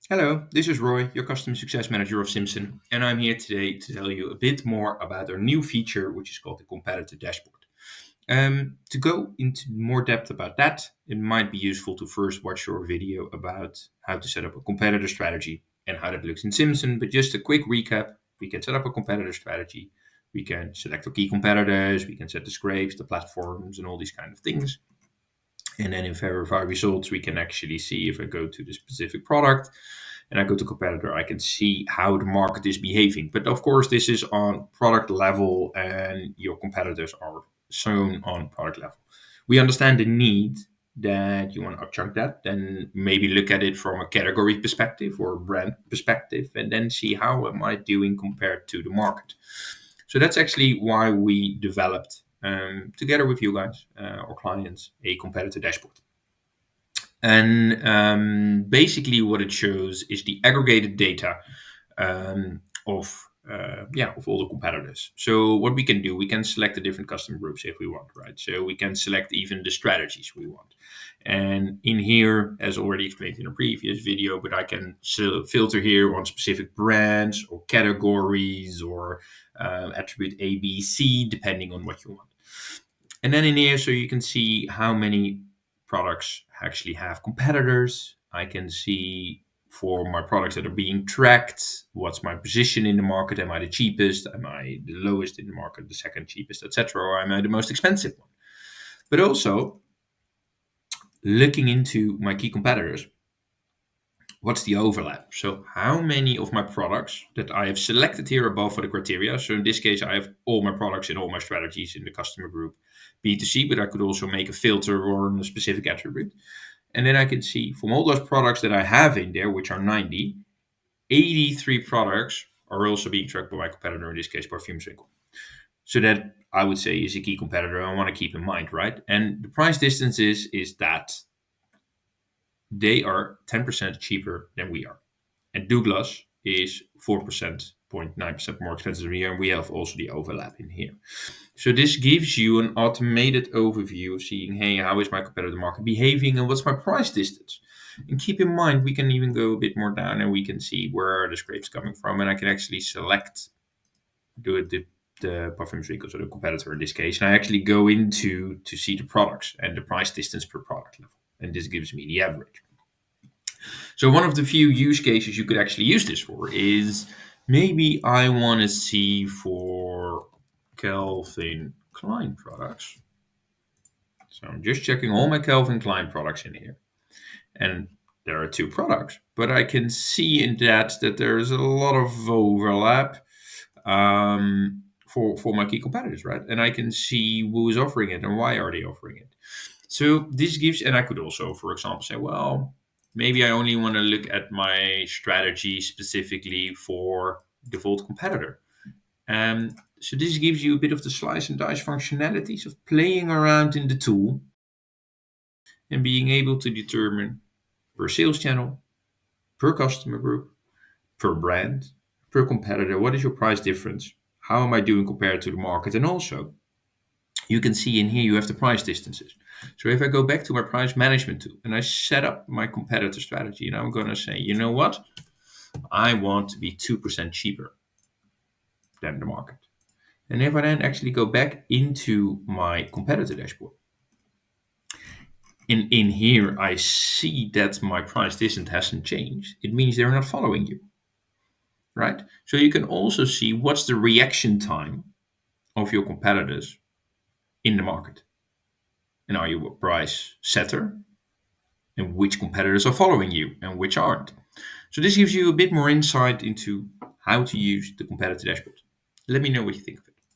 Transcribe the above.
Hello, this is Roy, your customer success manager of Simpson, and I'm here today to tell you a bit more about our new feature, which is called the competitor dashboard. To go into more depth about that, it might be useful to first watch your video about how to set up a competitor strategy and how that looks in Simpson. But just a quick recap: we can set up a competitor strategy, we can select our key competitors, we can set the scrapes, the platforms, and all these kind of things. And then in verify results, we can actually see if I go to the specific product and I go to competitor, I can see how the market is behaving. But of course, this is on product level and your competitors are shown on product level. We understand the need that you want to upchunk that, then maybe look at it from a category perspective or brand perspective, and then see how am I doing compared to the market. So that's actually why we developed, together with you guys or clients, a competitor dashboard. And basically, what it shows is the aggregated data of all the competitors. So what we can do, we can select the different customer groups if we want, right? So we can select even the strategies we want. And in here, as already explained in a previous video, but I can filter here on specific brands or categories or attribute A, B, C, depending on what you want. And then in here, so you can see how many products actually have competitors. I can see for my products that are being tracked, what's my position in the market? Am I the cheapest? Am I the lowest in the market, the second cheapest, etc.? Or am I the most expensive one? But also looking into my key competitors, what's the overlap? So how many of my products that I have selected here above for the criteria? So in this case, I have all my products in all my strategies in the customer group B2C, but I could also make a filter on a specific attribute. And then I can see from all those products that I have in there, which are 90, 83 products are also being tracked by my competitor, in this case, Parfumswinkel. So that I would say is a key competitor I want to keep in mind, right? And the price difference is that they are 10% cheaper than we are. And Douglas is 4%, 0.9% more expensive than we are. And we have also the overlap in here. So this gives you an automated overview of seeing, hey, how is my competitor market behaving and what's my price distance? And keep in mind, we can even go a bit more down and we can see where are the scrapes coming from. And I can actually select the Parfumswinkel, so the competitor in this case. And I actually go into to see the products and the price distance per product level. And this gives me the average. So one of the few use cases you could actually use this for is maybe I want to see for Calvin Klein products. So I'm just checking all my Calvin Klein products in here. And there are two products, but I can see in that there's a lot of overlap for my key competitors, right? And I can see who is offering it and why are they offering it. So this gives, and I could also, for example, say, well, maybe I only want to look at my strategy specifically for default competitor. So this gives you a bit of the slice and dice functionalities of playing around in the tool and being able to determine per sales channel, per customer group, per brand, per competitor, what is your price difference? How am I doing compared to the market? And also, you can see in here you have the price distances. So if I go back to my price management tool and I set up my competitor strategy, and I'm going to say, you know what? I want to be 2% cheaper than the market. And if I then actually go back into my competitor dashboard, in here I see that my price distance hasn't changed. It means they're not following you, right? So you can also see what's the reaction time of your competitors in the market. And are you a price setter? And which competitors are following you and which aren't? So this gives you a bit more insight into how to use the competitor dashboard. Let me know what you think.